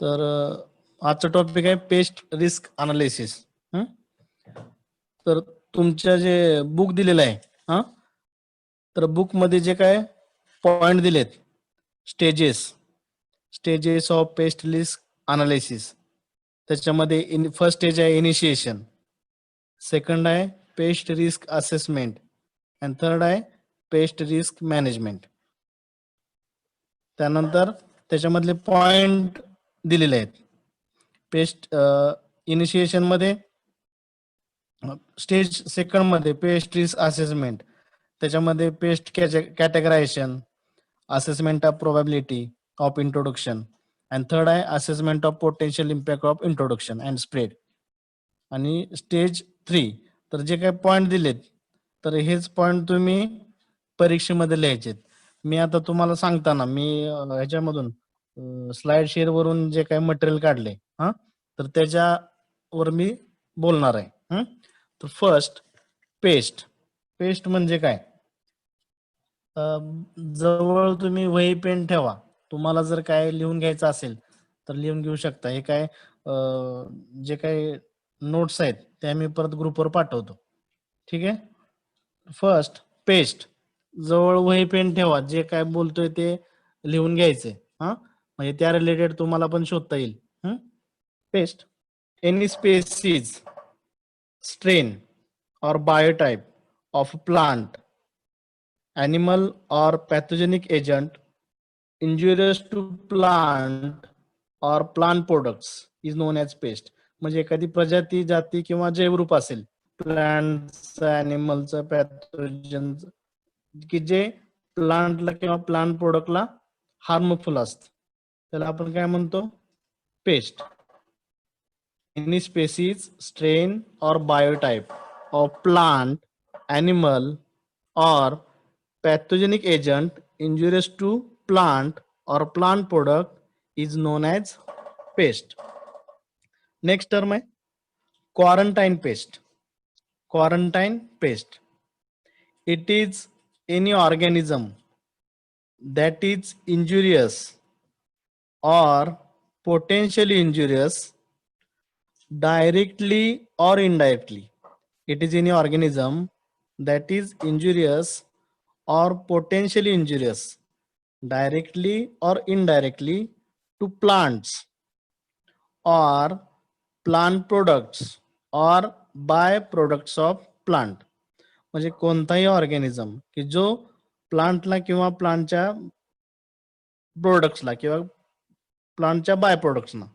तर आजचा टॉपिक आहे पेस्ट रिस्क अनालिसिस. तर तुमच्या जे बुक दिलेलं आहे तर बुक मध्ये जे काय पॉइंट दिलेत, stages of pest risk analysis, त्याच्यामध्ये फर्स्ट स्टेज आहे इनिशिएशन, सेकंड आहे pest risk assessment and third आहे पेस्ट रिस्क मॅनेजमेंट. त्यानंतर त्याच्यामधले पॉइंट दिलेले आहेत. पेस्ट इनिशिएशन मध्ये, स्टेज सेकंड मध्ये पेस्ट रिस्क असेसमेंट, त्याच्यामध्ये pest categorization, assessment of probability of introduction and third आहे assessment of potential impact of introduction and spread. आणि स्टेज 3 तर जे काही पॉइंट दिलेत तर हेच पॉइंट तुम्ही परीक्षेमध्ये लिहायचे. मी आता तुम्हाला सांगताना मी ह्याच्यामधून स्लाइड शेअर वरून जे काही मटेरियल काढले तर त्याच्यावर मी बोलणार आहे. तर फर्स्ट पेस्ट म्हणजे काय? जवळ तुम्ही वही पेन ठेवा. तुम्हाला जर काय लिहून घ्यायचं असेल तर लिहून घेऊ शकता. हे काय जे काही नोट्स आहेत त्या मी परत ग्रुपवर पाठवतो. ठीक आहे. फर्स्ट पेस्ट, जवळ वही पेन ठेवा. जे काय बोलतोय ते लिहून घ्यायचंय. म्हणजे त्या रिलेटेड तुम्हाला पण शोधता येईल. Paste, any species, strain or biotype of plant, animal or pathogenic agent injurious to plant or plant products is known as pest. म्हणजे एखादी प्रजाती, जाती किंवा जैवरूप असेल प्लांटचं, ॲनिमलचं, पॅथोजनचं की जे प्लांटला किंवा प्लांट प्रोडक्टला हार्मफुल असतं, त्याला आपण काय म्हणतो? Paste. Any species, strain or biotype of plant, animal or pathogenic agent injurious to plant or plant product is known as pest. Next term है quarantine pest. Quarantine pest, it is any organism that is injurious or potentially injurious directly or indirectly. It is any organism that is injurious or potentially injurious directly or indirectly to plants or plant products or byproducts of plant. म्हणजे कोणताही organism की जो प्लांटला किंवा प्लांटच्या प्रोडक्ट्सला किंवा प्लांटच्या bye प्रोडक्ट्सना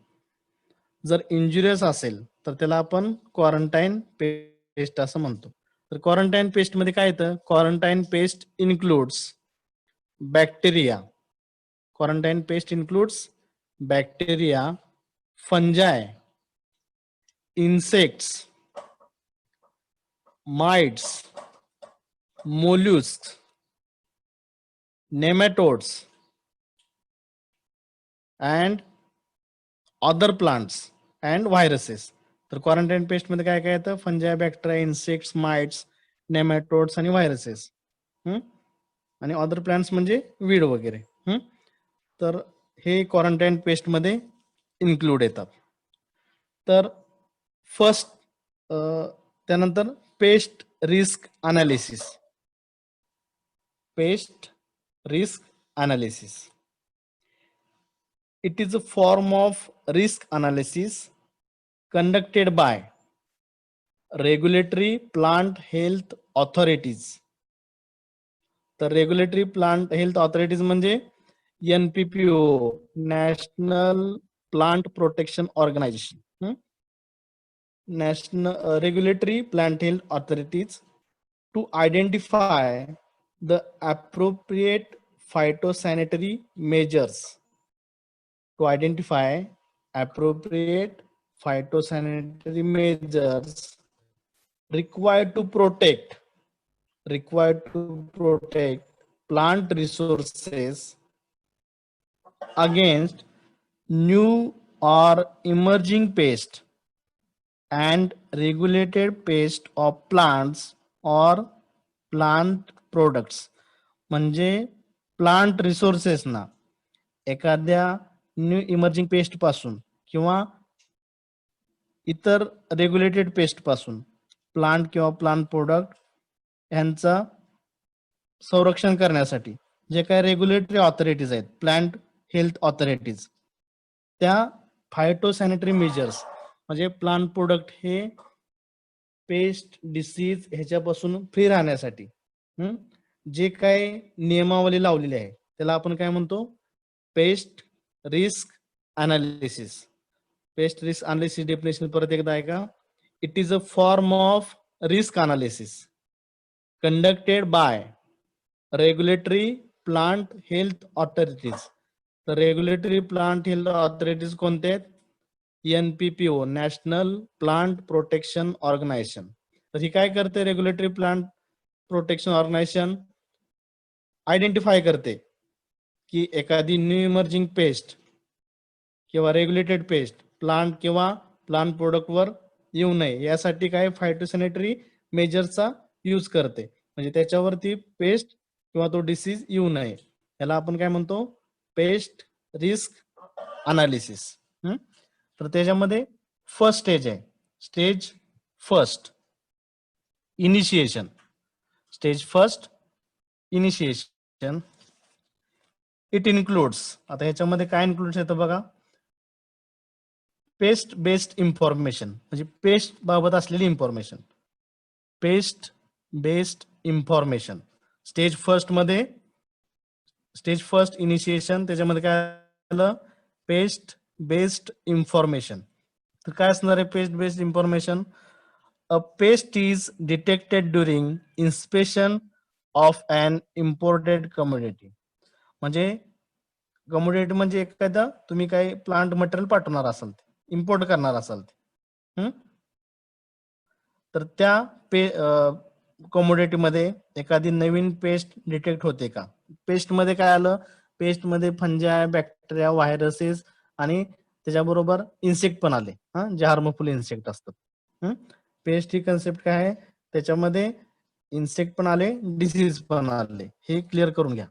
जर injurious असेल तर त्याला आपण क्वारंटाईन पेस्ट असं म्हणतो. तर क्वारंटाईन पेस्ट मध्ये काय येतं? Quarantine paste includes bacteria. Quarantine paste includes bacteria, फंजाय, insects, mites, mollusks, nematodes and other plants and viruses. तर क्वारंटाईन पेस्ट मध्ये काय काय येतं? फंजाय, बॅक्टेरिया, इन्सेक्ट्स, माइट्स, नेमॅटोड्स आणि व्हायरसेस. आणि अदर प्लांट्स म्हणजे वीड वगैरे. तर हे क्वारंटाईन पेस्ट मध्ये इन्क्लूड येतात. तर फर्स्ट त्यानंतर paste risk analysis. Pest risk analysis, it is a form of risk analysis conducted by regulatory plant health authorities. तर रेग्युलेटरी प्लांट हेल्थ ऑथॉरिटीज म्हणजे NPPO, national plant protection organisation. National regulatory plant health authorities to identify the appropriate phytosanitary measures. To identify appropriate phytosanitary measures required to protect plant resources against new or emerging pests and regulated pest of plants or plant products. म्हणजे plant resources ना एखाद्या new emerging paste पासून किंवा इतर regulated paste पासून plant किंवा plant product यांचा संरक्षण करण्यासाठी जे काही रेग्युलेटरी ऑथॉरिटीज आहेत, प्लांट हेल्थ ऑथॉरिटीज, त्या फायटोसॅनिटरी मेजर्स म्हणजे प्लांट प्रोडक्ट हे पेस्ट डिसीज ह्याच्यापासून फ्री राहण्यासाठी जे काही नियमावली लावलेली आहे त्याला आपण काय म्हणतो, pest risk analysis. Pest risk analysis definition परत एकदा आहे का, it is a form of risk analysis conducted by regulatory plant health authorities. तर रेग्युलेटरी प्लांट हेल्थ ऑथॉरिटीज कोणते आहेत, NPPO, national plant protection organization. तर ही काय करते, regulatory plant protection organization identify करते की एखादी न्यू इमर्जिंग पेस्ट किंवा रेग्युलेटेड पेस्ट प्लांट किंवा प्लांट प्रोडक्टवर येऊ नये यासाठी काय फायटोसॅनिटरी मेजरचा यूज करते, म्हणजे त्याच्यावरती पेस्ट किंवा तो डिसीज येऊ नये. याला आपण काय म्हणतो, पेस्ट रिस्क अनालिसिस. तर त्याच्यामध्ये फर्स्ट स्टेज आहे, stage first initiation. Stage first initiation it includes, आता ह्याच्यामध्ये काय इन्क्लुड्स येतं बघा, पेस्ट बेस्ड इन्फॉर्मेशन म्हणजे पेस्ट बाबत असलेली information. Paste based information stage first मध्ये, स्टेज फर्स्ट इनिशिएशन त्याच्यामध्ये काय आलं, पेस्ट बेस्ड इन्फॉर्मेशन. तर काय असणार आहे pest based information, a pest is detected during inspection of an imported commodity. म्हणजे कमोडिटी म्हणजे एखादा तुम्ही काही प्लांट मटेरियल पाठवणार असाल, इम्पोर्ट करणार असाल, तर त्या कमोडिटी मध्ये एखादी नवीन पेस्ट डिटेक्ट होते का. पेस्ट मध्ये काय आलं, पेस्ट मध्ये फंजाय, बॅक्टेरिया, व्हायरसेस आणि त्याच्याबरोबर इन्सेक्ट पण आले, जे हार्मफुल इन्सेक्ट असतात. पेस्ट ही कन्सेप्ट काय आहे, त्याच्यामध्ये इन्सेक्ट पण आले, डिसीज पण आले, हे क्लिअर करून घ्या.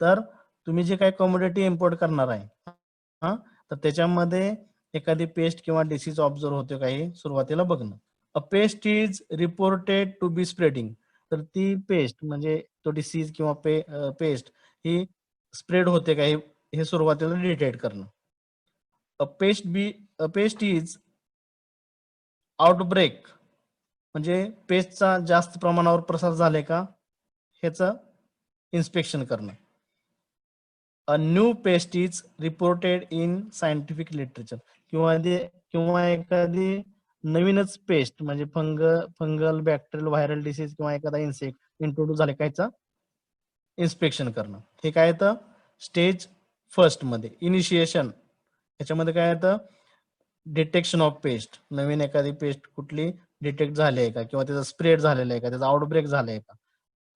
तर तुम्ही जे काही कमोडिटी इम्पोर्ट करणार आहे तर त्याच्यामध्ये एखादी पेस्ट किंवा डिसीज ऑब्झर्व होते का हे सुरुवातीला बघणं. A pest is reported to be spreading, तर ती पेस्ट म्हणजे तो डिसीज किंवा पेस्ट ही स्प्रेड होते का हे सुरुवातीला डिटेक्ट करणं. अ पेस्ट इज आउटब्रेक, म्हणजे पेस्टचा जास्त प्रमाणावर प्रसार झाले का ह्याचं इन्स्पेक्शन करणं. A new paste is reported in scientific literature, किंवा एखादी नवीनच पेस्ट म्हणजे फंगल, बॅक्टेरियल, व्हायरल डिसीज किंवा एखादा इन्सेक्ट इंट्रोड्यूस झाले कायचा इन्स्पेक्शन करणं. हे काय येतं स्टेज फर्स्ट मध्ये इनिशिएशन. ह्याच्यामध्ये काय येतं, डिटेक्शन ऑफ पेस्ट, नवीन एखादी पेस्ट कुठली डिटेक्ट झाली आहे का किंवा त्याचा स्प्रेड झालेला आहे का, त्याचा आउटब्रेक झालाय का,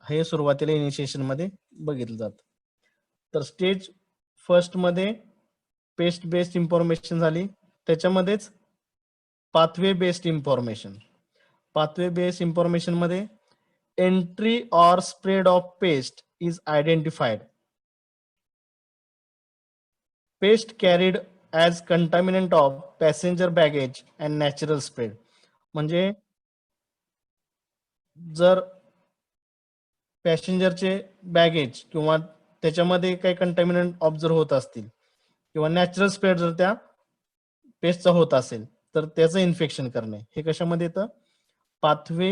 हे सुरुवातीला इनिशिएशन मध्ये बघितलं जातं. तर स्टेज फर्स्ट मध्ये पेस्ट बेस्ड इन्फॉर्मेशन झाली, त्याच्यामध्येच pathway based information. Pathway based information मध्ये एंट्री और spread of pest is identified. Pest carried as contaminant of passenger baggage and natural spread, म्हणजे जर पॅसेंजरचे बॅगेज किंवा त्याच्यामध्ये काही कंटॅमिनंट ऑब्झर्व होत असतील किंवा नॅचरल स्प्रेड जर त्या पेस्टचा होत असेल तर त्याचं इन्फेक्शन करणे, हे कशामध्ये येतं, पाथवे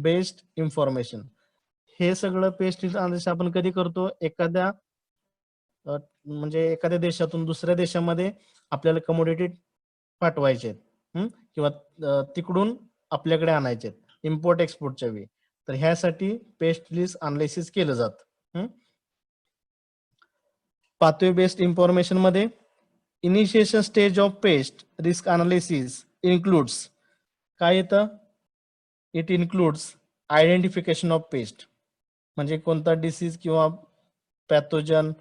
बेस्ड इन्फॉर्मेशन. हे सगळं पेस्ट अनालिसिस आपण कधी करतो, म्हणजे एखाद्या देशातून दुसऱ्या देशामध्ये आपल्याला कमोडिटी पाठवायचे आहेत किंवा तिकडून आपल्याकडे आणायचे आहेत, इम्पोर्ट एक्सपोर्टच्या वेळी, तर ह्यासाठी पेस्ट लिस्ट अनालिसिस केलं जातं. पाथवे बेस्ड इन्फॉर्मेशन मध्ये initiation stage of pest risk analysis includes, काय येतं, it includes identification of paste, म्हणजे कोणता डिसीज किंवा पॅथोजन,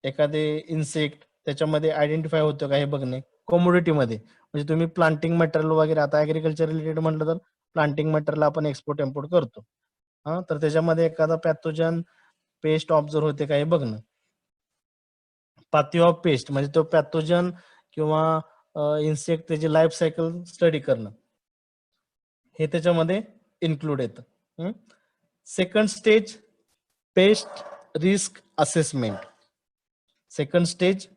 एखादे इन्सेक्ट त्याच्यामध्ये आयडेंटिफाय होतं का हे बघणे. कमोडिटीमध्ये म्हणजे तुम्ही प्लांटिंग मटेरियल वगैरे, आता ऍग्रिकल्चर रिलेटेड म्हटलं तर प्लांटिंग मटेरियल आपण एक्सपोर्ट इम्पोर्ट करतो, तर त्याच्यामध्ये एखादा पॅथोजन पेस्ट ऑब्झर्व होते का हे बघणं. पाथवे ऑफ पेस्ट म्हणजे तो पॅथोजन किंवा इन्सेक्ट त्याची लाईफ सायकल स्टडी करणं हे त्याच्यामध्ये इन्क्लूड येतं. Second stage pest risk assessment. Second stage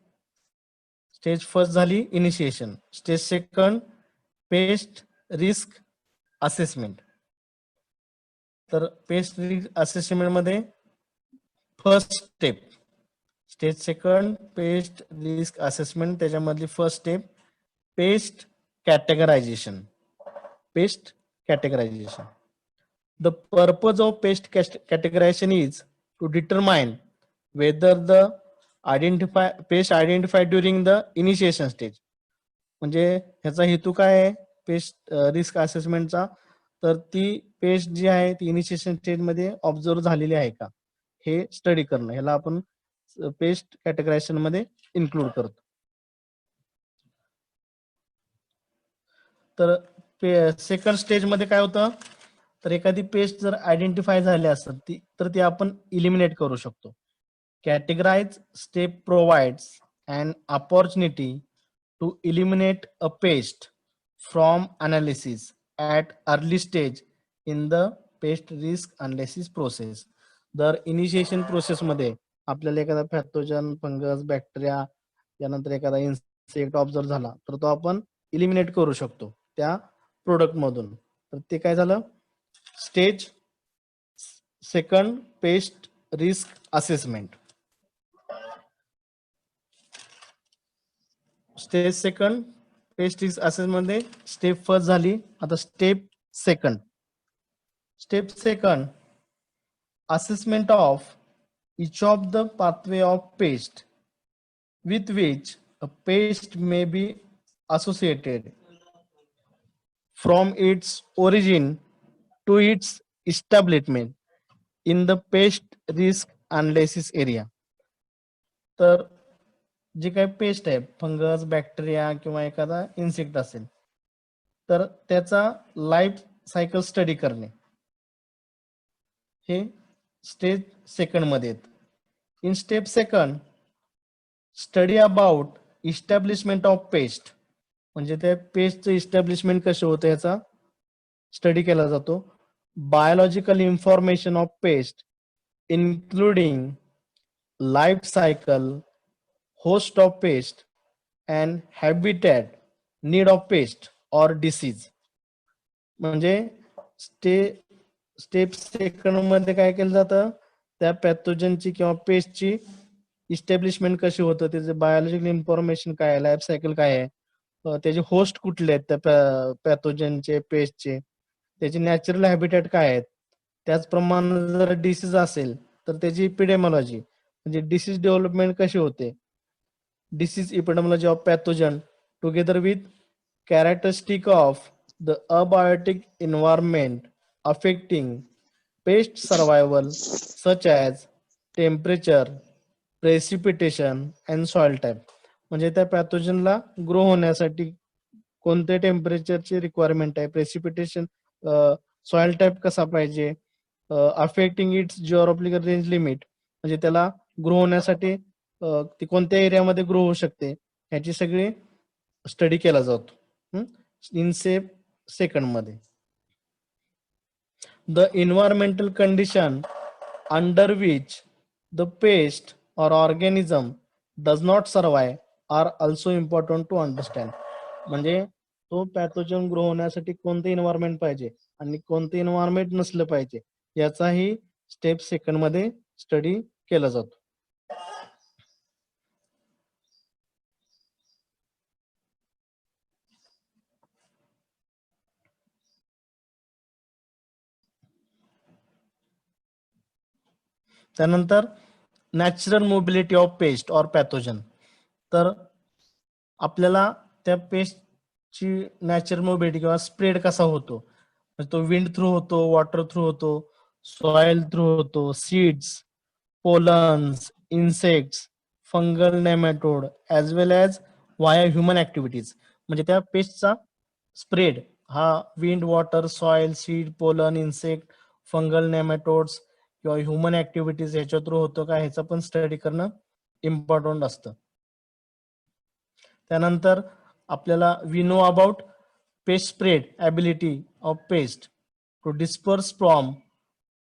first झाली initiation, stage second pest risk assessment. तर पेस्ट रिस्क असेसमेंट मध्ये first step, stage second pest risk assessment त्याच्यामधली first step pest categorization. Pest categorization. The purpose of pest categorization is to determine whether the pest identified during the initiation stage. म्हणजे ह्याचा हेतू काय आहे pest risk असेसमेंटचा, तर ती paste जी आहे ती इनिशिएशन स्टेज मध्ये ऑब्झर्व झालेली आहे का हे स्टडी करणं, ह्याला आपण पेस्ट कॅटेगरायझेशन मध्ये इन्क्लूड करतो. तर सेकंड स्टेज मध्ये काय होतं, तर एखादी पेस्ट जर आयडेंटिफाय झाली असेल तर ती आपण इलिमिनेट करू शकतो. Categorize step provides an opportunity to eliminate a pest from analysis at early stage in the pest risk analysis process. दर इनिशिएशन प्रोसेसमध्ये आपल्याला एखादा पॅथोजन, फंगस, बॅक्टेरिया यानंतर एखादा इन्सेक्ट ऑब्झर्व झाला तर तो आपण इलिमिनेट करू शकतो त्या प्रोडक्ट मधून. तर ते काय झालं, stage second pest risk assessment. Stage second pest risk assessment मध्ये स्टेप फर्स्ट झाली, आता step second. Step second assessment of each of the pathway of pest with which a pest may be associated from its origin to its establishment in the pest risk analysis area. तर जे काही paste आहे, fungus, bacteria किंवा एखादा insect असेल तर त्याचा life cycle study करणे हे स्टेज सेकंड मध्ये येत. In step second study about establishment of paste, म्हणजे त्या पेस्टचं इस्टॅब्लिशमेंट कसे होतं याचा स्टडी केला जातो. Biological information of paste including life cycle, host of paste and habitat, need of pest or disease. म्हणजे स्टेप सेकंड मध्ये काय केलं जातं, त्या पॅथोजनची किंवा पेस्टची इस्टॅब्लिशमेंट कशी होतं, त्याचे बायोलॉजिकल इन्फॉर्मेशन काय आहे, लाईफ सायकल काय आहे, त्याचे होस्ट कुठले आहेत त्या पॅथोजनचे, पेस्टचे, त्याचे नॅचरल हॅबिटॅट काय आहेत. त्याचप्रमाणे जर डिसीज असेल तर त्याची इपिडेमॉलॉजी म्हणजे डिसीज डेव्हलपमेंट कशी होते, disease epidemiology of pathogen together with characteristic of the abiotic environment affecting pest survival such as temperature, precipitation and soil type. म्हणजे त्या पॅथोजनला ग्रो होण्यासाठी कोणत्या टेम्परेचरची रिक्वायरमेंट आहे, प्रेसिपिटेशन, सॉइल टाईप कसा पाहिजे, affecting it's geographical range limit म्हणजे त्याला grow होण्यासाठी ती कोणत्या एरियामध्ये ग्रो होऊ शकते ह्याची सगळी स्टडी केला जातो इन सेकंड मध्ये. The environmental condition under which the pest or organism does not survive are also important to understand. म्हणजे तो पॅथोजन ग्रो होण्यासाठी कोणतं एन्व्हायरमेंट पाहिजे आणि कोणतं एन्व्हायरमेंट नसलं पाहिजे याचाही स्टेप सेकंड मध्ये स्टडी केला जातो. त्यानंतर natural mobility of pest or pathogen. तर आपल्याला त्या पेस्टची नॅचरल मोबिलिटी किंवा स्प्रेड कसा होतो, तो विंड थ्रू होतो, वॉटर थ्रू होतो, सॉइल थ्रू होतो, seeds, pollens, insects, fungal nematode as well as via human activities. म्हणजे त्या पेस्टचा स्प्रेड हा wind, water, soil, seed, pollen, insect, fungal nematodes किंवा ह्युमन ऍक्टिव्हिटीज ह्याच्या थ्रू होतो का ह्याचा पण स्टडी करणं इम्पॉर्टंट असतं. त्यानंतर आपल्याला we know about pest spread ability of pest to disperse from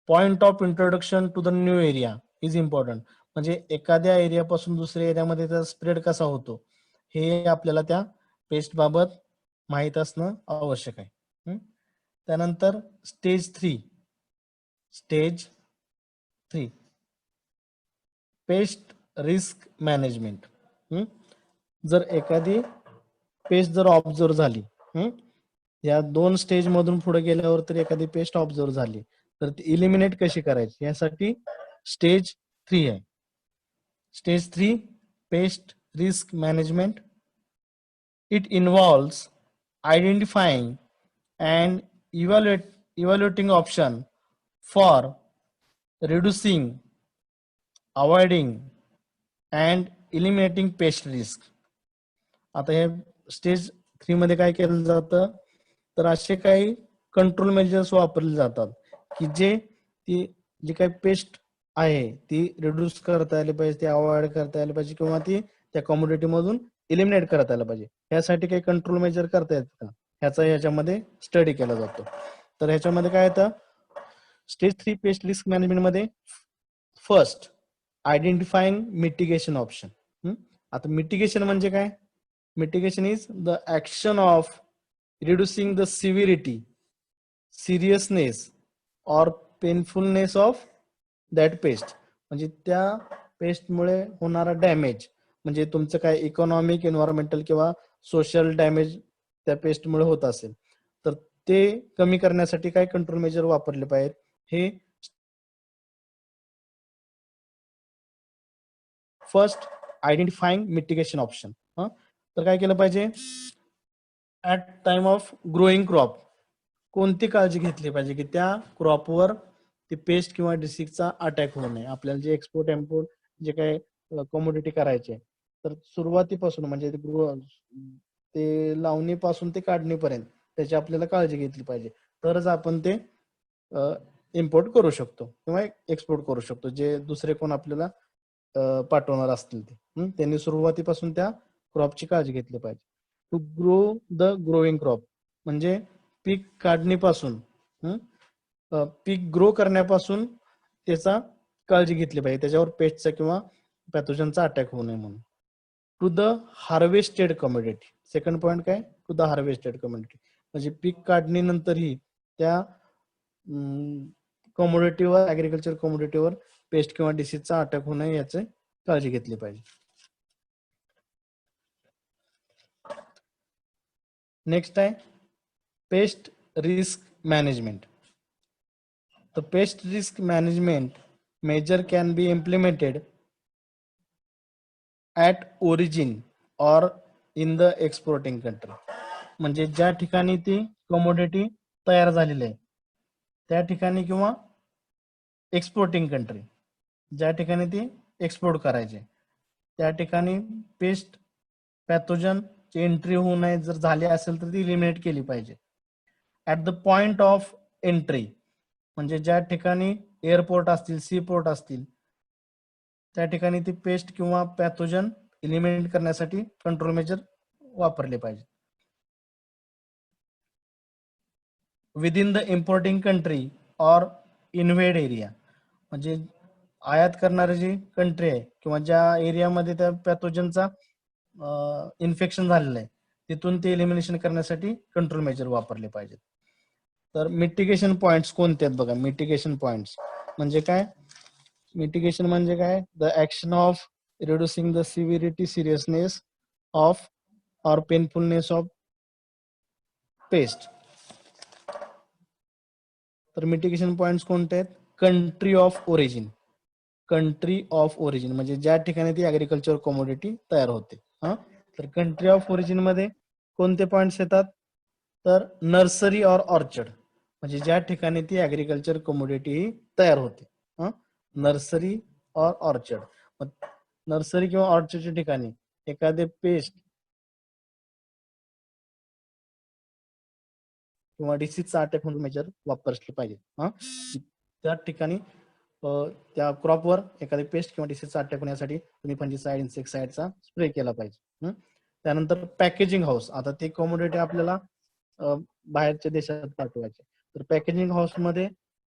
point of introduction to the new area is important. म्हणजे एखाद्या एरियापासून दुसऱ्या एरियामध्ये त्याचा स्प्रेड कसा होतो हे आपल्याला त्या पेस्ट बाबत माहीत असणं आवश्यक आहे. त्यानंतर स्टेज 3 पेस्ट रिस्क मॅनेजमेंट. जर एखादी पेस्ट जर ऑब्झर्व झाली, या 2 स्टेज मधून पुढे गेल्यावर तर एखादी पेस्ट ऑब्झर्व झाली तर ती इलिमिनेट कशी करायची यासाठी स्टेज 3 आहे. Stage 3 paste risk management. It involves identifying and evaluating option for reducing, avoiding and eliminating pest risk. आता हे स्टेज 3 मध्ये काय केलं जातं तर असे काही कंट्रोल मेजर्स वापरले जातात की जी काही पेस्ट आहे ती रिड्यूस करता आली पाहिजे, ती अवॉइड करता आली पाहिजे किंवा ती त्या कम्युनिटी मधून इलिमिनेट करता आलं पाहिजे. यासाठी काही कंट्रोल मेजर करता येतात का ह्याच्यामध्ये स्टडी केला जातो. तर ह्याच्यामध्ये काय येतं स्टेज 3 पेस्ट रिस्क मॅनेजमेंट मध्ये फर्स्ट आयडेंटिफाईंग मिटिगेशन ऑप्शन. आता मिटिगेशन म्हणजे काय? Mitigation is the action of reducing the severity, seriousness और पेनफुलनेस ऑफ दॅट पेस्ट. म्हणजे त्या पेस्टमुळे होणारा डॅमेज म्हणजे तुमचं काय इकॉनॉमिक, एन्व्हायरमेंटल किंवा सोशल डॅमेज त्या पेस्टमुळे होत असेल तर ते कमी करण्यासाठी काय कंट्रोल मेजर वापरले पाहिजेत हे फर्स्ट आयडेंटिफाईंग मिटिगेशन ऑप्शन. तर काय केलं पाहिजे at time of growing crop कोणती काळजी घेतली पाहिजे की त्या क्रॉपवर ती पेस्ट किंवा डिसीजचा अटॅक होऊ नये. आपल्याला जे एक्सपोर्ट इम्पोर्ट जे काही कमोडिटी करायचे तर सुरुवातीपासून म्हणजे ते लावणीपासून ते काढणीपर्यंत त्याची आपल्याला काळजी घेतली पाहिजे तरच आपण ते इम्पोर्ट करू शकतो किंवा एक्सपोर्ट करू शकतो. जे दुसरे कोण आपल्याला पाठवणार असतील ते त्यांनी सुरुवातीपासून त्या क्रॉपची काळजी घेतली पाहिजे. To grow the growing crop म्हणजे पीक काढणीपासून पीक ग्रो करण्यापासून त्याचा काळजी घेतली पाहिजे त्याच्यावर पेस्टचा किंवा पॅथोजनचा अटॅक होऊ नये म्हणून. To the harvested commodity second point काय टू द हार्वेस्टेड कमोडिटी म्हणजे पीक काढणीनंतरही त्या कमोडिटीवर ऍग्रिकल्चर कमोडिटीवर पेस्ट किंवा डिसीजचा अटॅक होऊ नये याची काळजी घेतली पाहिजे. नेक्स्ट आहे pest risk management. The pest risk management measure can be implemented at origin or in the exporting country. म्हणजे ज्या ठिकाणी ती कमोडिटी तयार झालेली आहे त्या ठिकाणी किंवा एक्सपोर्टिंग कंट्री ज्या ठिकाणी ती एक्सपोर्ट करायचे त्या ठिकाणी पेस्ट पॅथोजन एंट्री होऊ नये जर झाली असेल तर ती इलिमिनेट केली पाहिजे. At the point of entry म्हणजे ज्या ठिकाणी एअरपोर्ट असतील सी पोर्ट असतील त्या ठिकाणी ती पेस्ट किंवा पॅथोजन इलिमिनेट करण्यासाठी कंट्रोल मेजर वापरले पाहिजे. विदिन द इम्पोर्टिंग कंट्री और इन्व्हेड एरिया म्हणजे आयात करणारी जी कंट्री आहे किंवा ज्या एरियामध्ये त्या पॅथोजनचा इन्फेक्शन झालेलं आहे तिथून ते एलिमिनेशन करण्यासाठी कंट्रोल मेजर वापरले पाहिजेत. तर मिटिगेशन पॉइंट्स कोणते आहेत बघा. मिटिगेशन पॉइंट्स म्हणजे काय? मिटिगेशन म्हणजे काय the action of reducing the severity, seriousness of और पेनफुलनेस ऑफ पेस्ट. तर मिटिगेशन पॉइंट्स कोणते आहेत? Country of origin. Country of origin म्हणजे ज्या ठिकाणी ती ऍग्रिकल्चर कमोडिटी तयार होते. तर कंट्री ऑफ ओरिजिन मध्ये कोणते पॉइंट्स येतात? तर नर्सरी और ऑर्चर्ड म्हणजे ज्या ठिकाणी ती ऍग्रिकल्चर कमोडिटी तयार होते. नर्सरी और ऑर्चर्ड. नर्सरी किंवा ऑर्चर्डच्या ठिकाणी एखादे पेस्ट किंवा डिसीजचा अटॅक होऊन मेजर वापरले पाहिजे. त्या ठिकाणी त्या क्रॉपवर एखादी पेस्ट किंवा डिसीजचा अटॅक होण्यासाठी तुम्ही फंजिसाइड इन्सेक्टिसाइडचा स्प्रे केला पाहिजे. त्यानंतर पॅकेजिंग हाऊस. आता ते कमोडिटी आपल्याला बाहेरच्या देशात पाठवायचे, तर पॅकेजिंग हाऊस मध्ये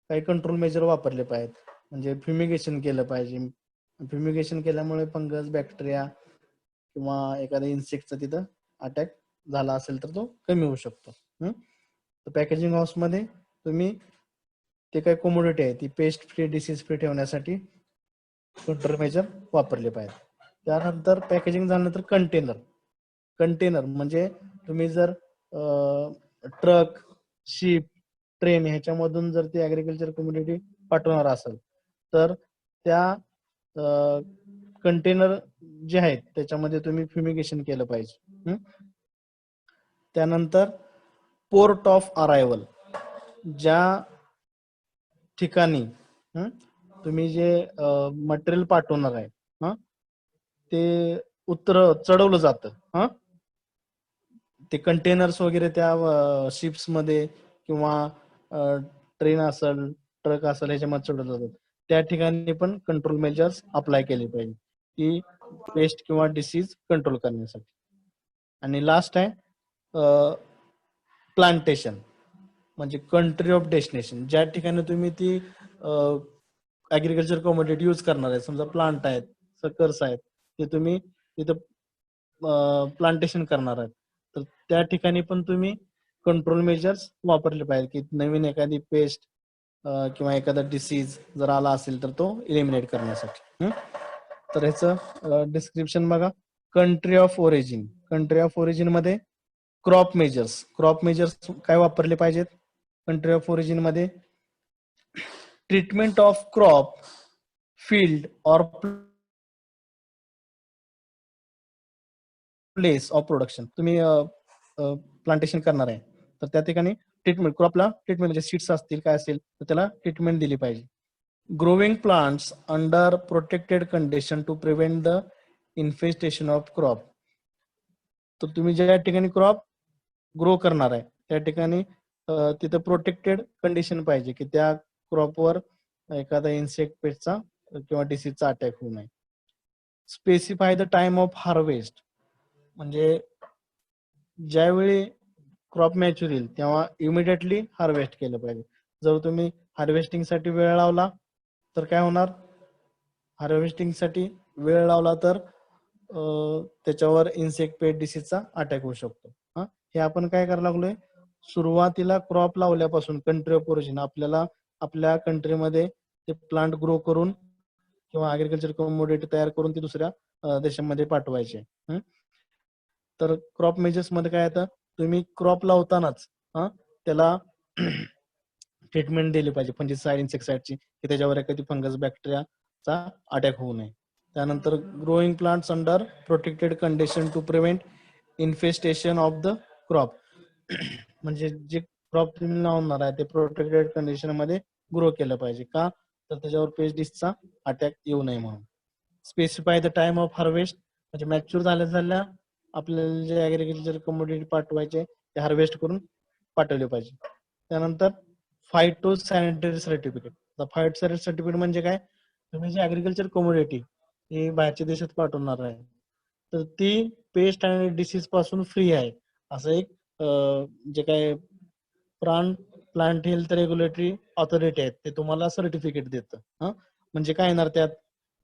काही कंट्रोल मेजर वापरले पाहिजेत. म्हणजे फ्युमिगेशन केलं पाहिजे. फ्युमिगेशन केल्यामुळे फंगस, बॅक्टेरिया किंवा एखाद्या इन्सेक्टचा तिथं अटॅक झाला असेल तर तो कमी होऊ शकतो. तर पॅकेजिंग हाऊस मध्ये तुम्ही ते काय कमोडिटी आहे ती पेस्ट फ्री, डिसीज फ्री ठेवण्यासाठी कंट्रोल मेजर वापरले पाहिजे. त्यानंतर पॅकेजिंग झाल्यानंतर कंटेनर म्हणजे तुम्ही जर ट्रक, शिप, ट्रेन ह्याच्यामधून जर ती ऍग्रिकल्चर कम्युनिटी पाठवणार असेल तर त्या कंटेनर जे आहेत त्याच्यामध्ये तुम्ही फ्युमिगेशन केलं पाहिजे. त्यानंतर पोर्ट ऑफ अरायव्हल. ज्या ठिकाणी तुम्ही जे मटेरियल पाठवणार आहे ते चढवलं जातं. ते कंटेनर्स वगैरे त्या शिप्स मध्ये किंवा ट्रेन असेल, ट्रक असेल ह्याच्यामध्ये चढवलं जातं. त्या ठिकाणी पण कंट्रोल मेजर्स अप्लाय केले पाहिजे की पेस्ट किंवा डिसीज कंट्रोल करण्यासाठी. आणि लास्ट आहे प्लांटेशन म्हणजे कंट्री ऑफ डेस्टिनेशन. ज्या ठिकाणी तुम्ही ती ऍग्रिकल्चर कमोडिटी यूज करणार आहे, समजा प्लांट आहेत, सकर्स आहेत, ते तुम्ही तिथं प्लांटेशन करणार आहेत, तर त्या ठिकाणी पण तुम्ही कंट्रोल मेजर्स वापरले पाहिजे की नवीन एखादी पेस्ट किंवा एखादा डिसीज जर आला असेल तर तो इलिमिनेट करण्यासाठी. तर ह्याचं डिस्क्रिप्शन बघा. कंट्री ऑफ ओरिजिन मध्ये क्रॉप मेजर्स काय वापरले पाहिजेत कंट्री ऑफ ओरिजिन मध्ये? Treatment of crop, field or place of production. तुम्ही प्लांटेशन करणार आहे तर त्या ठिकाणी ट्रीटमेंट, क्रॉपला ट्रीटमेंट म्हणजे सीड्स असतील काय असेल तर त्याला ट्रीटमेंट दिली पाहिजे. Growing plants under protected condition to prevent the infestation of crop. तर तुम्ही ज्या ठिकाणी क्रॉप ग्रो करणार आहे त्या ठिकाणी तिथं प्रोटेक्टेड कंडिशन पाहिजे की त्या क्रॉपवर एखादा इन्सेक्ट पेस्टचा किंवा डिसीजचा अटॅक होऊ नये. Specify the time of harvest म्हणजे ज्यावेळी क्रॉप मॅच्युअर येईल तेव्हा इमिडिएटली हार्वेस्ट केलं पाहिजे. जर तुम्ही हार्वेस्टिंग साठी वेळ लावला तर काय होणार? हार्वेस्टिंग साठी वेळ लावला तर त्याच्यावर इन्सेक्ट पेस्ट डिसीजचा अटॅक होऊ शकतो. हे आपण काय करायला लागलोय? सुरुवातीला क्रॉप लावल्यापासून कंट्री ऑफ ओरिजिन आपल्याला आपल्या कंट्रीमध्ये ते प्लांट ग्रो करून किंवा अग्रिकल्चर कमोडिटी तयार करून ती दुसऱ्या देशामध्ये पाठवायचे. तर क्रॉप मेजर्स मध्ये काय येतं? तुम्ही क्रॉप लावतानाच त्याला ट्रीटमेंट दिली पाहिजे फंजिसाइड, इन्सेक्टिसाइडची की त्याच्यावर एखादी फंगस, बॅक्टेरियाचा अटॅक होऊ नये. त्यानंतर growing plants under protected condition to prevent infestation of the crop. म्हणजे जे क्रॉप तुम्ही लावणार आहे ते प्रोटेक्टेड कंडिशन मध्ये ग्रो केलं पाहिजे. का? तर त्याच्यावर पेस्ट डिसीजचा अटॅक येऊ नये म्हणून. Specify the time of harvest म्हणजे मॅच्युअर झाल्या आपल्याला जे ऍग्रिकल्चर कमोडिटी पाठवायचे ते हार्वेस्ट करून पाठवले पाहिजे. त्यानंतर phyto sanitary certificate. Phyto certificate म्हणजे काय? तुम्ही जे ऍग्रिकल्चर कमोडिटी ही बाहेरच्या देशात पाठवणार आहे तर ती पेस्ट आणि डिसीज पासून फ्री आहे असं एक जे काय प्लांट हेल्थ रेग्युलेटरी ऑथॉरिटी आहेत ते तुम्हाला सर्टिफिकेट देतं. म्हणजे काय येणार त्यात?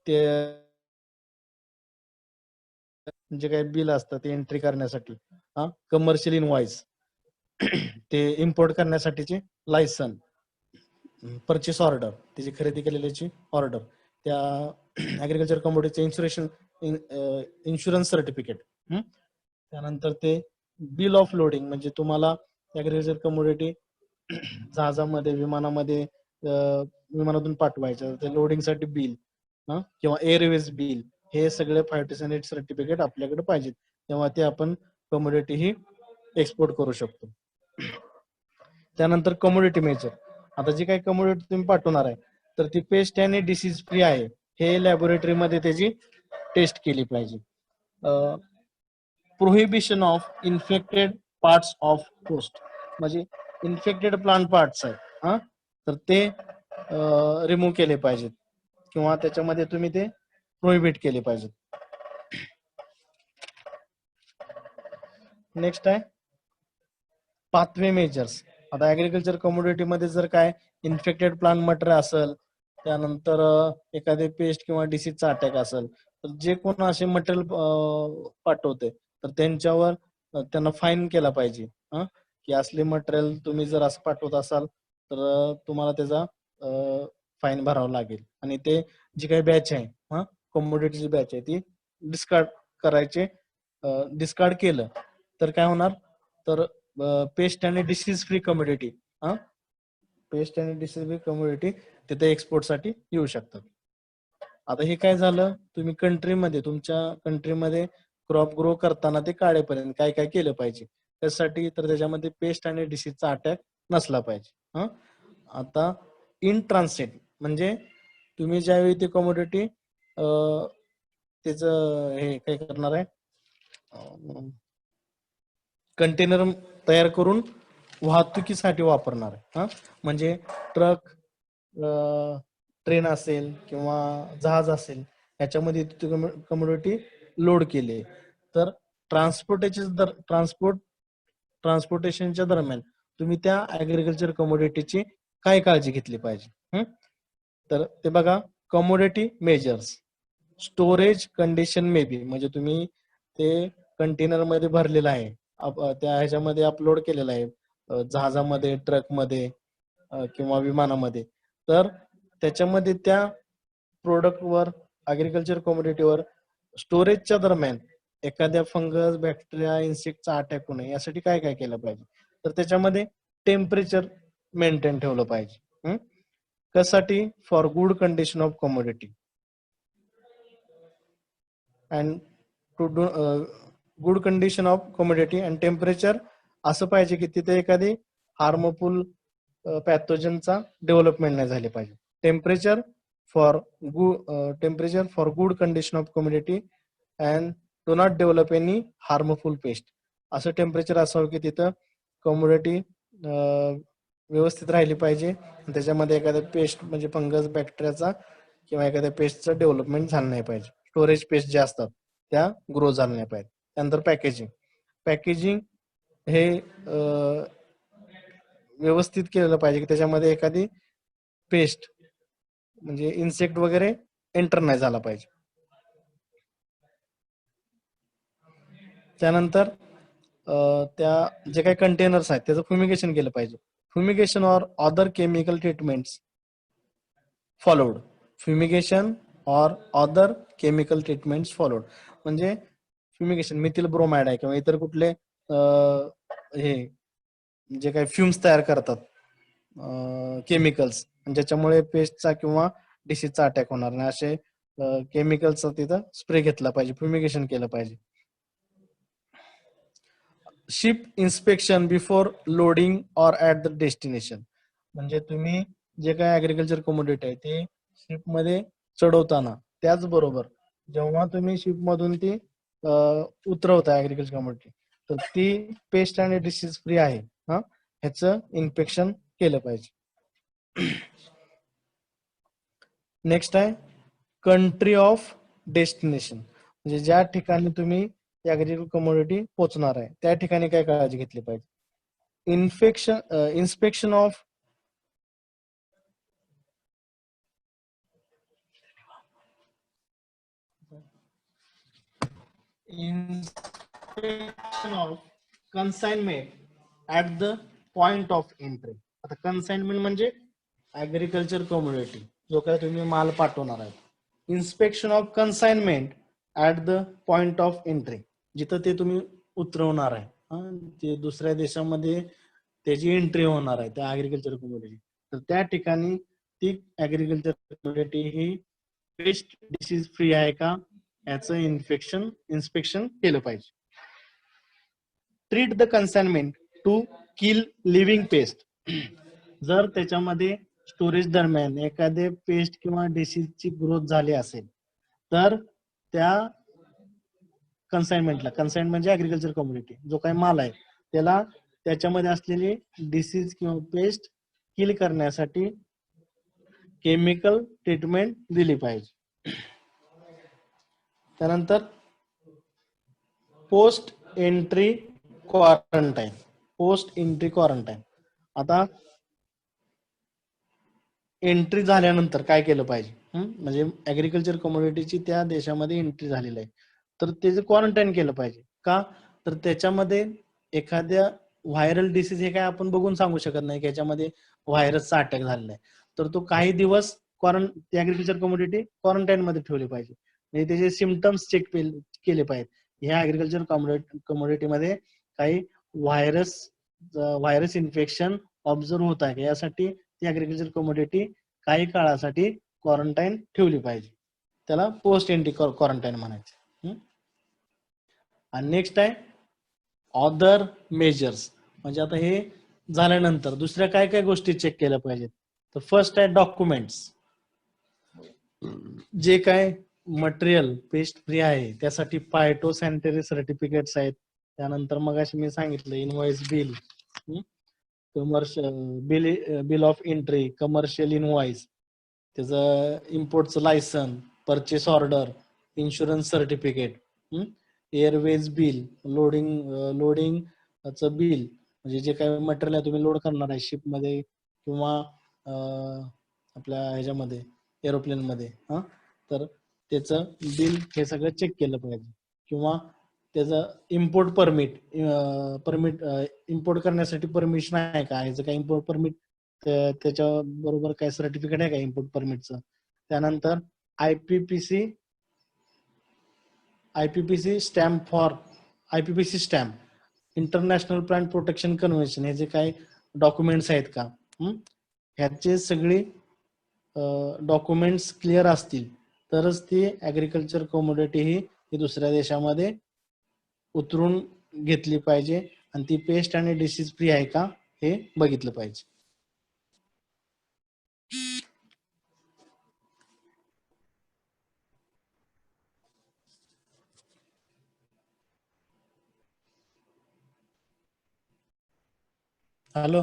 ते जे काही बिल असतं ते एंट्री करण्यासाठी, कमर्शियल इनवॉइस, ते इम्पोर्ट करण्यासाठीची लायसन, परचेस ऑर्डर, त्याची खरेदी केलेल्याची ऑर्डर, त्या ऍग्रिकल्चर कमोडिटीचे इन्शुरन्स सर्टिफिकेट, त्यानंतर ते बिल ऑफ लोडिंग म्हणजे तुम्हाला ऍग्रिकल्चर कमोडिटी जहाजामध्ये, विमानामध्ये, विमानातून पाठवायचं ते लोडिंगसाठी बिल किंवा एअरवेज बिल, हे सगळे फायटोसॅनिटरी सर्टिफिकेट आपल्याकडे पाहिजेत तेव्हा ते आपण कमोडिटी ही एक्सपोर्ट करू शकतो. त्यानंतर कमोडिटी मेजर. आता जी काही कमोडिटी तुम्ही पाठवणार आहे तर ती पेस्ट आणि डिसीज फ्री आहे हे लॅबोरेटरीमध्ये त्याची टेस्ट केली पाहिजे. Prohibition of infected parts of post म्हणजे इन्फेक्टेड प्लांट पार्ट्स आहेत तर ते रिमूव्ह केले पाहिजेत किंवा त्याच्यामध्ये तुम्ही ते प्रोहिबिट केले पाहिजेत. नेक्स्ट आहे पाथवे मेजर्स. आता ऍग्रिकल्चर कमोडिटी मध्ये जर काय इन्फेक्टेड प्लांट मटेरियल असेल, त्यानंतर एखादे पेस्ट किंवा डिसीजचा अटॅक असेल, तर जे कोण असे मटेरियल पाठवते तर त्यांच्यावर त्यांना फाईन केला पाहिजे. की असले मटेरियल तुम्ही जर असं पाठवत असाल तर तुम्हाला त्याचा फाईन भरावा लागेल आणि ते जी काही बॅच आहे कमोडिटीची बॅच आहे ती डिस्कार्ड करायचे. डिस्कार्ड केलं तर काय होणार, तर पेस्ट आणि डिसीज फ्री कमोडिटी पेस्ट आणि डिसीज फ्री कमोडिटी तिथे एक्सपोर्ट साठी येऊ शकतात. आता हे काय झालं, तुम्ही कंट्रीमध्ये तुमच्या कंट्रीमध्ये क्रॉप ग्रो करताना ते काढेपर्यंत काय काय केलं पाहिजे त्यासाठी, तर त्याच्यामध्ये पेस्ट आणि डिसीजचा अटॅक नसला पाहिजे. आता इन ट्रान्सिट म्हणजे तुम्ही ज्यावेळी ते कमोडिटी त्याचं हे काय करणार आहे, कंटेनर तयार करून वाहतुकीसाठी वापरणार आहे. म्हणजे ट्रक, ट्रेन असेल किंवा जहाज असेल याच्यामध्ये कमोडिटी लोड केली, तर ट्रान्सपोर्टेशनच्या दरम्यान तुम्ही त्या ऍग्रिकल्चर कमोडिटीची काय काळजी घेतली पाहिजे. तर ते बघा, commodity measures, storage condition may be, म्हणजे तुम्ही ते कंटेनर मध्ये भरलेलं आहे, त्या ह्याच्यामध्ये अपलोड केलेलं आहे जहाजामध्ये, ट्रकमध्ये किंवा विमानामध्ये, तर त्याच्यामध्ये त्या प्रोडक्टवर अग्रिकल्चर कमोडिटीवर स्टोरेजच्या दरम्यान एखाद्या फंगस, बॅक्टेरिया, इन्सेक्टचा अटॅक होऊ नये यासाठी काय काय केलं पाहिजे, तर त्याच्यामध्ये टेम्परेचर मेंटेन ठेवलं पाहिजे. कशासाठी, for good condition of commodity and to do good condition of commodity and temperature असं पाहिजे की तिथे एखादी हार्मफुल पॅथोजनचा डेव्हलपमेंट नाही झाले पाहिजे. Temperature for good condition of community and do not develop any harmful paste, असं टेम्परेचर असावं की तिथं कम्युनिटी व्यवस्थित राहिली पाहिजे, त्याच्यामध्ये एखाद्या पेस्ट म्हणजे फंगस, बॅक्टेरियाचा किंवा एखाद्या पेस्टचं डेव्हलपमेंट झालं नाही पाहिजे. स्टोरेज पेस्ट ज्या असतात त्या ग्रो झाल्या नाही पाहिजे. त्यानंतर पॅकेजिंग हे व्यवस्थित केलं पाहिजे की त्याच्यामध्ये एखादी पेस्ट म्हणजे इन्सेक्ट वगैरे एंटर नाही झाला पाहिजे. त्यानंतर त्या जे काही कंटेनर्स आहेत त्याचं फ्युमिगेशन केलं पाहिजे. Fumigation or other chemical treatments followed. Fumigation or other chemical treatments followed म्हणजे फ्युमिगेशन, मिथिल ब्रोमाइड आहे किंवा इतर कुठले हे जे काही फ्युम्स तयार करतात केमिकल्स, ज्याच्यामुळे पेस्टचा किंवा डिसीजचा अटॅक होणार नाही, असे केमिकलचा तिथं स्प्रे घेतला पाहिजे, फ्युमिगेशन केलं पाहिजे. Ship inspection before loading or at the destination, म्हणजे तुम्ही जे काही ऍग्रिकल्चर कमोडिटी आहे ते शिप मध्ये चढवताना, त्याचबरोबर जेव्हा तुम्ही शिप मधून ती उतरवता ऍग्रिकल्चर कमोडिटी, तर ती पेस्ट आणि डिसीज फ्री आहे ह्याचं इन्स्पेक्शन केलं पाहिजे. नेक्स्ट आहे कंट्री ऑफ डेस्टिनेशन, म्हणजे ज्या ठिकाणी तुम्ही ऍग्रिकल्चर कमोडिटी पोहोचणार आहे त्या ठिकाणी काय काळजी घेतली पाहिजे. Inspection of consignment at the point of entry. आता कन्साइनमेंट म्हणजे ऍग्रिकल्चर कमोडिटी जो काय तुम्ही माल पाठवणार आहे. Inspection of consignment at the point of entry, जिथं ते तुम्ही उतरवणार आहे ते दुसऱ्या देशामध्ये त्याची एंट्री होणार आहे त्या ऍग्रिकल्चर कमोडिटी, तर त्या ठिकाणी ती ऍग्रिकल्चर कमोडिटी ही पेस्ट डिसीज फ्री आहे का याचं इन्स्पेक्शन केलं पाहिजे. Treat the consignment to kill living pest, जर त्याच्यामध्ये स्टोरेज दरम्यान एखादे पेस्ट किंवा डिसीजची ग्रोथ झाली असेल तर त्या कन्साइनमेंटला, कन्साइन म्हणजे ऍग्रिकल्चर कम्युनिटी जो काही माल आहे त्याला त्याच्यामध्ये असलेली डिसीज किंवा पेस्ट किल करण्यासाठी केमिकल ट्रीटमेंट दिली पाहिजे. त्यानंतर post entry quarantine. Post entry quarantine. आता एंट्री झाल्यानंतर काय केलं पाहिजे, म्हणजे ऍग्रिकल्चर कमोडिटीची त्या देशामध्ये एंट्री झालेली आहे, तर त्याचं क्वारंटाईन केलं पाहिजे. का तर त्याच्यामध्ये एखाद्या व्हायरल डिसीज हे काय आपण बघून सांगू शकत नाही की याच्यामध्ये व्हायरसचा अटॅक झालेला आहे, तर तो काही दिवस ऍग्रिकल्चर कमोडिटी क्वारंटाईन मध्ये ठेवली पाहिजे, म्हणजे त्याचे सिमटम्स चेक केले पाहिजेत. ह्या ऍग्रिकल्चर कमोडिटीमध्ये काही व्हायरस इन्फेक्शन ऑब्झर्व होत आहे, यासाठी ती ऍग्रिकल्चर कमोडिटी काही काळासाठी क्वारंटाईन ठेवली पाहिजे. त्याला पोस्ट एंट्री क्वारंटाईन म्हणायचे. आणि नेक्स्ट आहे अदर मेजर्स. म्हणजे आता हे झाल्यानंतर दुसऱ्या काय काय गोष्टी चेक केल्या पाहिजेत. तर फर्स्ट आहे डॉक्युमेंट्स. जे काय मटेरियल पेस्ट फ्री आहे त्यासाठी फायटो सॅनिटरी सर्टिफिकेट्स आहेत. त्यानंतर मग मी सांगितलं invoice bill, commercial bill of entry, commercial invoice, त्याचं इम्पोर्टचं licence, purchase order, insurance certificate, airways bill, लोडिंगचं बिल, म्हणजे जे काही मटेरियल आहे तुम्ही लोड करणार आहे शिपमध्ये किंवा आपल्या ह्याच्यामध्ये एरोप्लेनमध्ये, तर त्याचं बिल हे सगळं चेक केलं पाहिजे. किंवा त्याचं इम्पोर्ट परमिट इम्पोर्ट करण्यासाठी परमिशन आहे का, ह्याचं काही इम्पोर्ट परमिट त्याच्या बरोबर काय सर्टिफिकेट आहे का इम्पोर्ट परमिटचं. त्यानंतर IPPC stamp, international plant protection convention, हे जे काही डॉक्युमेंट्स आहेत का, ह्याचे सगळे डॉक्युमेंट्स क्लिअर असतील तरच ती ऍग्रिकल्चर कमोडिटी ही दुसऱ्या देशामध्ये उतरून घेतली पाहिजे आणि ती पेस्ट आणि डिसीज फ्री आहे का हे बघितलं पाहिजे. Hello,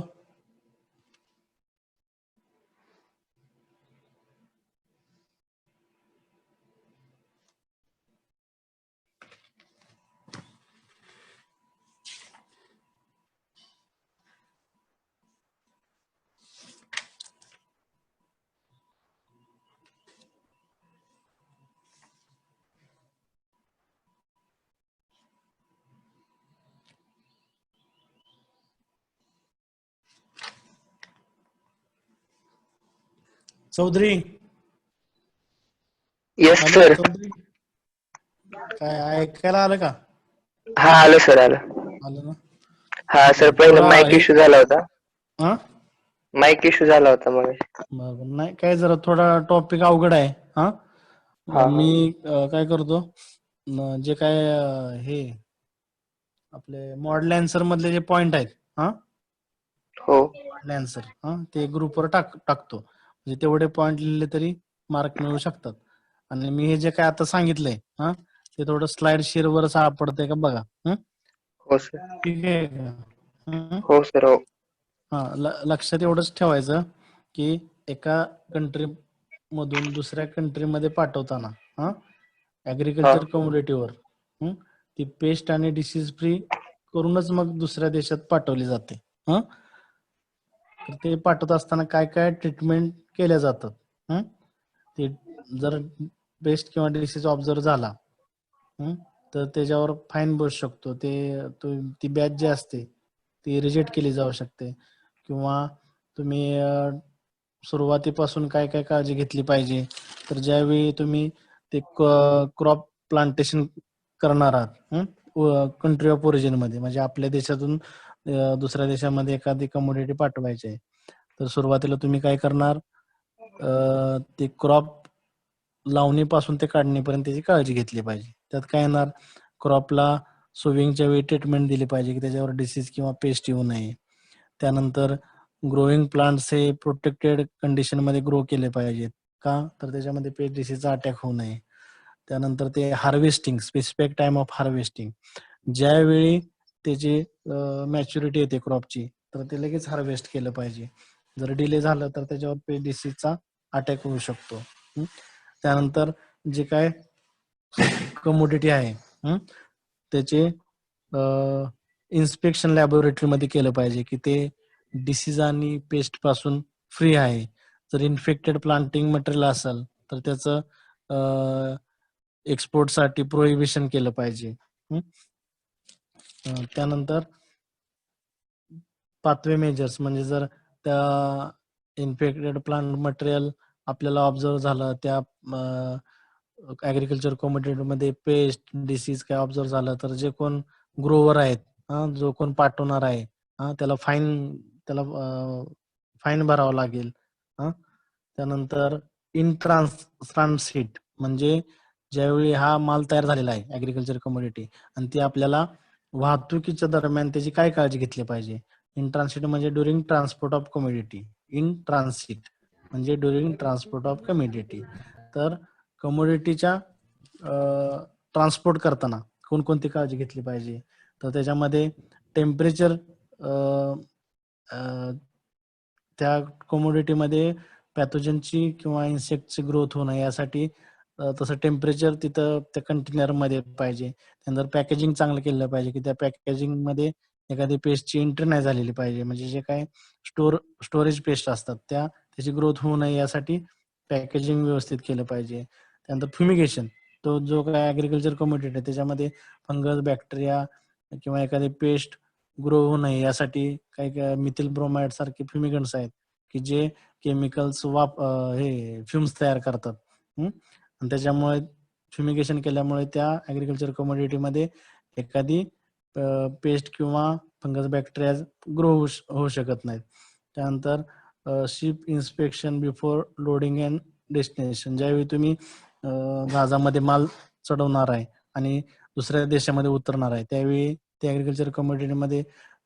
Chaudhary. Yes hello sir. Chaudhary, काय ऐकायला आलं का? हा आलं सर, आलं. आलं ना. हा सर, पहिलं थोडा माईक इश्यू झाला होता. हा माईक इश्यू झाला होता मग. बरोबर, नाही काय जरा थोडा टॉपिक अवघड आहे. हा, मी काय करतो, जे काय हे आपले मॉडेल आन्सर मधले जे पॉइंट आहेत, हो मॉडेल आन्सर ते ग्रुपवर टाकतो, म्हणजे तेवढे पॉइंट लिहिले तरी मार्क मिळू शकतात. आणि मी हे जे काय आता सांगितलंय ते थोडं स्लाइड शेअर वर सापडतंय का बघा. हो सर. ठीक आहे का? हो सर. हो. लक्षात एवढंच ठेवायचं की एका कंट्री मधून दुसऱ्या कंट्रीमध्ये पाठवताना ऍग्रिकल्चर कमोडिटीवर ती पेस्ट आणि डिसीज फ्री करूनच मग दुसऱ्या देशात पाठवली जाते. तर ते पाठवत असताना काय काय ट्रीटमेंट केल्या जातात. ते जर पेस्ट किंवा डिसीज ऑब्झर्व झाला तर त्याच्यावर फाईन बसू शकतो. ती बॅच जी असते ती रिजेक्ट केली जाऊ शकते. किंवा तुम्ही सुरुवातीपासून काय काय काळजी घेतली पाहिजे, तर ज्यावेळी तुम्ही ते क्रॉप प्लांटेशन करणार आहात कंट्री ऑफ ओरिजिन मध्ये, म्हणजे आपल्या देशातून दुसऱ्या देशामध्ये एखादी कमोडिटी पाठवायची आहे, तर सुरुवातीला तुम्ही काय करणार, ते क्रॉप लावणीपासून ते काढणीपर्यंत त्याची काळजी घेतली पाहिजे. त्यात काय येणार, क्रॉपला सोविंगच्या वेळी ट्रीटमेंट दिली पाहिजे की त्याच्यावर डिसीज किंवा पेस्ट येऊ नये. त्यानंतर ग्रोईंग प्लांट्स हे प्रोटेक्टेड कंडिशन मध्ये ग्रो केले पाहिजेत. का तर त्याच्यामध्ये पेस्ट डिसीजचा अटॅक होऊ नये. त्यानंतर ते harvesting, specific time of harvesting, ज्यावेळी त्याची मॅच्युरिटी येते क्रॉपची तर ते लगेच हार्वेस्ट केलं पाहिजे. जर डिले झालं तर त्याच्यावर पेस्ट डिसीजचा अटॅक होऊ शकतो. त्यानंतर जे काय कमोडिटी आहे त्याचे इन्स्पेक्शन लॅबोरेटरीमध्ये केलं पाहिजे की ते डिसीज आणि पेस्ट पासून फ्री आहे. जर इन्फेक्टेड प्लांटिंग मटेरियल असेल तर त्याचं एक्सपोर्टसाठी प्रोहिबिशन केलं पाहिजे. त्यानंतर पाथवे मेजर्स म्हणजे जर त्या इन्फेक्टेड प्लांट मटेरियल आपल्याला ऑब्झर्व झालं, त्या ऍग्रिकल्चर कमोडिटीमध्ये पेस्ट डिसीज काय ऑब्झर्व झालं तर जे कोण ग्रोवर आहेत, जो कोण पाठवणार आहे, त्याला फाईन भरावं लागेल. त्यानंतर इन ट्रान्सिट म्हणजे ज्यावेळी हा माल तयार झालेला आहे ऍग्रिकल्चर कमोडिटी आणि ती आपल्याला वाहतुकीच्या दरम्यान त्याची काय काळजी घेतली पाहिजे. इन ट्रान्सिट म्हणजे during transport of commodity. In transit म्हणजे ड्युरिंग ट्रान्सपोर्ट ऑफ कमोडिटी. तर कमोडिटीच्या ट्रान्सपोर्ट करताना कोणकोणती काळजी घेतली पाहिजे, तर त्याच्यामध्ये टेम्परेचर, त्या कमोडिटीमध्ये पॅथोजनची किंवा इन्सेक्टची ग्रोथ होऊ नये यासाठी तसं टेम्परेचर तिथं त्या कंटेनरमध्ये पाहिजे. त्यानंतर पॅकेजिंग चांगलं केलं पाहिजे की त्या पॅकेजिंगमध्ये एखादी पेस्टची एंट्री नाही झालेली पाहिजे. म्हणजे जे काय स्टोरेज पेस्ट असतात त्याची ग्रोथ होऊ नये यासाठी पॅकेजिंग व्यवस्थित केलं पाहिजे. त्यानंतर फ्युमिगेशन, तो जो काय ॲग्रिकल्चर कमोडिटी आहे त्याच्यामध्ये फंगस, बॅक्टेरिया किंवा एखादी पेस्ट ग्रो होऊ नये यासाठी काही मिथिल ब्रोमाइड सारखे फ्युमिगंट्स आहेत की जे केमिकल्स हे फ्युम्स तयार करतात. आणि त्याच्यामुळे फ्युमिगेशन केल्यामुळे त्या ॲग्रिकल्चर कमोडिटीमध्ये एखादी पेस्ट किंवा फंगस, बॅक्टेरिया ग्रो होऊ शकत नाहीत. त्यानंतर ship inspection before loading and destination. ज्यावेळी तुम्ही जहाजामध्ये माल चढवणार आहे आणि दुसऱ्या देशामध्ये उतरणार आहे त्यावेळी त्या ॲग्रिकल्चर कमोडिटीमध्ये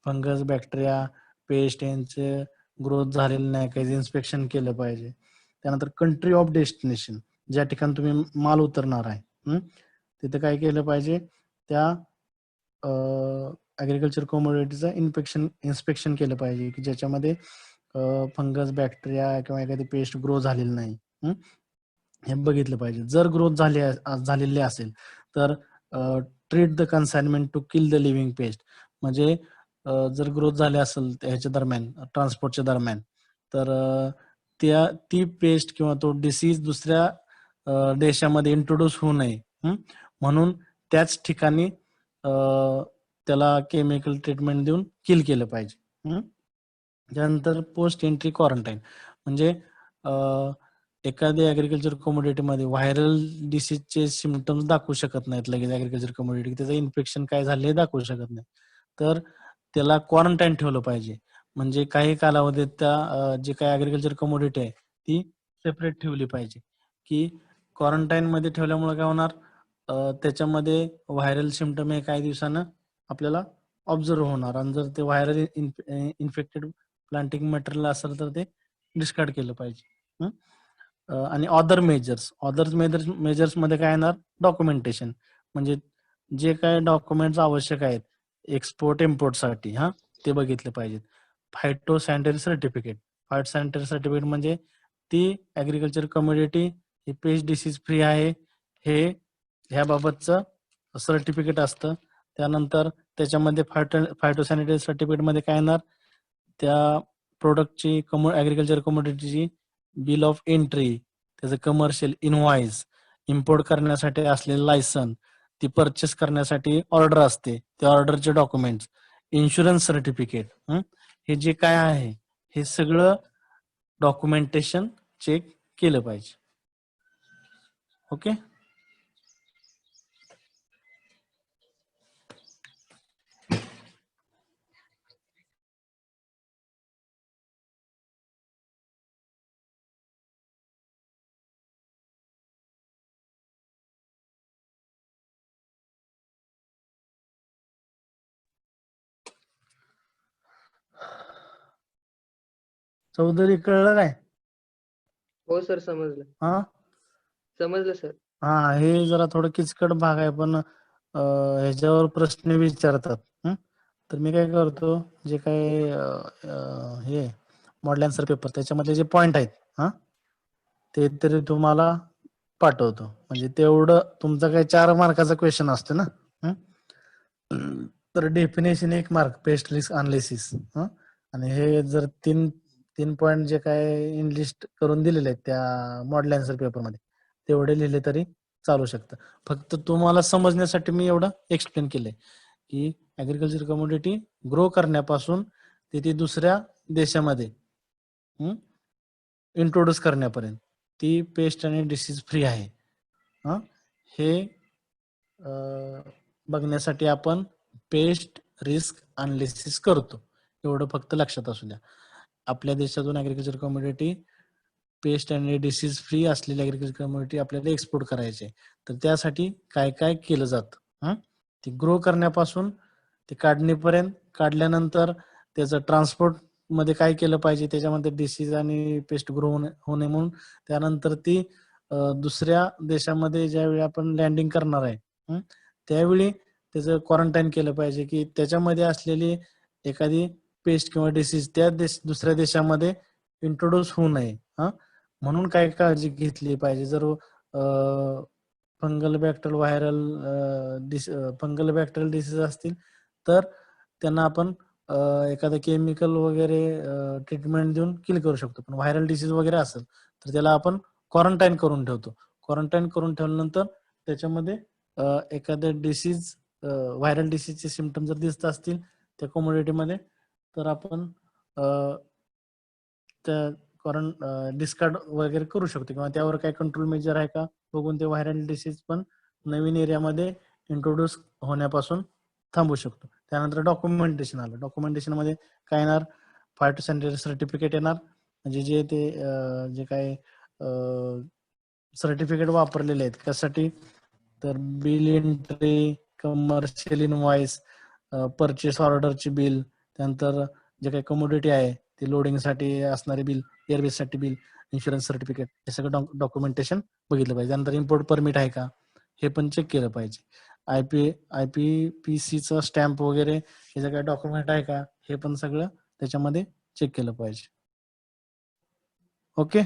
फंगस, बॅक्टेरिया, पेस्ट यांचे ग्रोथ झालेलं नाही काही इन्स्पेक्शन केलं पाहिजे. त्यानंतर कंट्री ऑफ डेस्टिनेशन, ज्या ठिकाणी तुम्ही माल उतरणार आहे तिथे काय केलं पाहिजे, त्या ॲग्रिकल्चर कमोडिटीचं इन्स्पेक्शन केलं पाहिजे की ज्याच्यामध्ये फंगस, बॅक्टेरिया किंवा एखादी पेस्ट ग्रो झालेली नाही हे बघितलं पाहिजे. जर ग्रोथ झालेली असेल तर treat the consignment to kill the living pest. म्हणजे जर ग्रोथ झाली असेल ह्याच्या दरम्यान, ट्रान्सपोर्टच्या दरम्यान, तर ती पेस्ट किंवा तो डिसीज दुसऱ्या देशामध्ये इंट्रोड्यूस होऊ नये म्हणून त्याच ठिकाणी त्याला केमिकल ट्रीटमेंट देऊन किल केलं पाहिजे. त्यानंतर पोस्ट एंट्री क्वारंटाईन म्हणजे एखाद्या ॲग्रिकल्चर कमोडिटीमध्ये व्हायरल डिसीजचे सिम्पटम्स दाखवू शकत नाहीत लगेच ॲग्रिकल्चर कमोडिटी, त्याचं इन्फेक्शन काय झाले हे दाखवू शकत नाही, तर त्याला क्वारंटाईन ठेवलं पाहिजे. म्हणजे काही कालावधीत त्या जे काही ॲग्रिकल्चर कमोडिटी आहे ती सेपरेट ठेवली पाहिजे की क्वारंटाईनमध्ये ठेवल्यामुळे काय होणार, त्याच्यामध्ये व्हायरल सिम्पटम हे काही दिवसानं आपल्याला ऑब्झर्व होणार आणि जर ते व्हायरल इन्फेक्टेड प्लांटिंग मटेरियल असेल तर ते डिस्कार्ड केलं पाहिजे. आणि अदर मेजर्समध्ये काय येणार, डॉक्युमेंटेशन म्हणजे जे काय डॉक्युमेंट्स आवश्यक आहेत एक्सपोर्ट इम्पोर्टसाठी ते बघितले पाहिजेत. फायटो सॅनिटरी सर्टिफिकेट म्हणजे ती ॲग्रिकल्चर कमोडिटी ही पेस्ट डिसीज फ्री आहे हे ह्याबाबतचं सर्टिफिकेट असतं. त्यानंतर त्याच्यामध्ये फायटोसॅनिटरी सर्टिफिकेटमध्ये काय येणार, त्या प्रोडक्टची ॲग्रिकल्चर कमोडिटीची बिल ऑफ एंट्री, त्याचं कमर्शियल इनव्हॉइस, इम्पोर्ट करण्यासाठी असलेलं लायसन, ती परचेस करण्यासाठी ऑर्डर असते त्या ऑर्डरचे डॉक्युमेंट्स, इन्शुरन्स सर्टिफिकेट, हे जे काय आहे हे सगळं डॉक्युमेंटेशन चेक केलं पाहिजे. ओके. चौधरी कळलं काय? हो सर, समजलं. समजलं सर. हे जरा थोडं किचकट भाग आहे पण ह्याच्यावर प्रश्न विचारतात. तर मी काय करतो, जे काय हे मॉडेल आन्सर पेपर त्याच्यामध्ये जे पॉइंट आहेत ते तरी तुम्हाला पाठवतो. म्हणजे तेवढं तुमचा काही 4 मार्काचा क्वेश्चन असतो ना. हं? तर definition 1 mark, paste risk analysis. आणि हे जर 3 पॉईंट जे काय इनलिस्ट करून दिलेले आहेत त्या मॉडेल आन्सर पेपरमध्ये, तेवढे लिहिले तरी चालू शकतं. फक्त तुम्हाला समजण्यासाठी मी एवढं एक्सप्लेन केलंय की ऍग्रिकल्चर कमोडिटी ग्रो करण्यापासून ते दुसऱ्या देशामध्ये इंट्रोड्यूस करण्यापर्यंत ती पेस्ट आणि डिसीज फ्री आहे. हे बघण्यासाठी आपण पेस्ट रिस्क अनालिसिस करतो. एवढं फक्त लक्षात असू द्या. आपल्या देशातून ऍग्रिकल्चर कमोडिटी पेस्ट आणि डिसीज फ्री असलेली ऍग्रिकल्चर कमोडिटी आपल्याला एक्सपोर्ट करायचे. तर त्यासाठी काय काय केलं जातं, ते ग्रो करण्यापासून ते काढणीपर्यंत, काढल्यानंतर त्याचं ट्रान्सपोर्ट मध्ये काय केलं पाहिजे, त्याच्यामध्ये डिसीज आणि पेस्ट ग्रो होणे म्हणून, त्यानंतर ती दुसऱ्या देशामध्ये ज्यावेळी आपण लँडिंग करणार आहे त्यावेळी त्याचं क्वारंटाईन केलं पाहिजे की त्याच्यामध्ये असलेली एखादी पेस्ट किंवा डिसीज त्या दुसऱ्या देशामध्ये इंट्रोड्यूस होऊ नये. म्हणून काय काळजी घेतली पाहिजे. जर फंगल बॅक्टेरियल डिसीज असतील तर त्यांना आपण एखादं केमिकल वगैरे ट्रीटमेंट देऊन किल करू शकतो. पण व्हायरल डिसीज वगैरे असेल तर त्याला आपण क्वारंटाईन करून ठेवतो. क्वारंटाईन करून ठेवल्यानंतर त्याच्यामध्ये एखादं डिसीज, व्हायरल डिसीजचे सिम्पटम जर दिसत असतील त्या कमोडिटीमध्ये, तर आपण त्या डिस्कार्ड वगैरे करू शकतो किंवा त्यावर काय कंट्रोल मेजर आहे का बघून ते व्हायरल डिसीज पण नवीन एरियामध्ये इंट्रोड्यूस होण्यापासून थांबू शकतो. त्यानंतर डॉक्युमेंटेशन आलं. डॉक्युमेंटेशन मध्ये काय येणार, फायटोसॅनिटरी सर्टिफिकेट येणार, म्हणजे जे ते जे काय सर्टिफिकेट वापरलेले आहेत कशासाठी, तर bill entry, commercial invoice, purchase ऑर्डरची बिल, त्यानंतर जे काही कमोडिटी आहे ते लोडिंगसाठी असणारे बिल, एअरबेस साठी बिल, इन्शुरन्स सर्टिफिकेट, हे सगळं डॉक्युमेंटेशन बघितलं पाहिजे. त्यानंतर इम्पोर्ट परमिट आहे का हे पण चेक केलं पाहिजे. IPPC स्टॅम्प वगैरे हे जे काही डॉक्युमेंट आहे का हे पण सगळं त्याच्यामध्ये चेक केलं पाहिजे. ओके.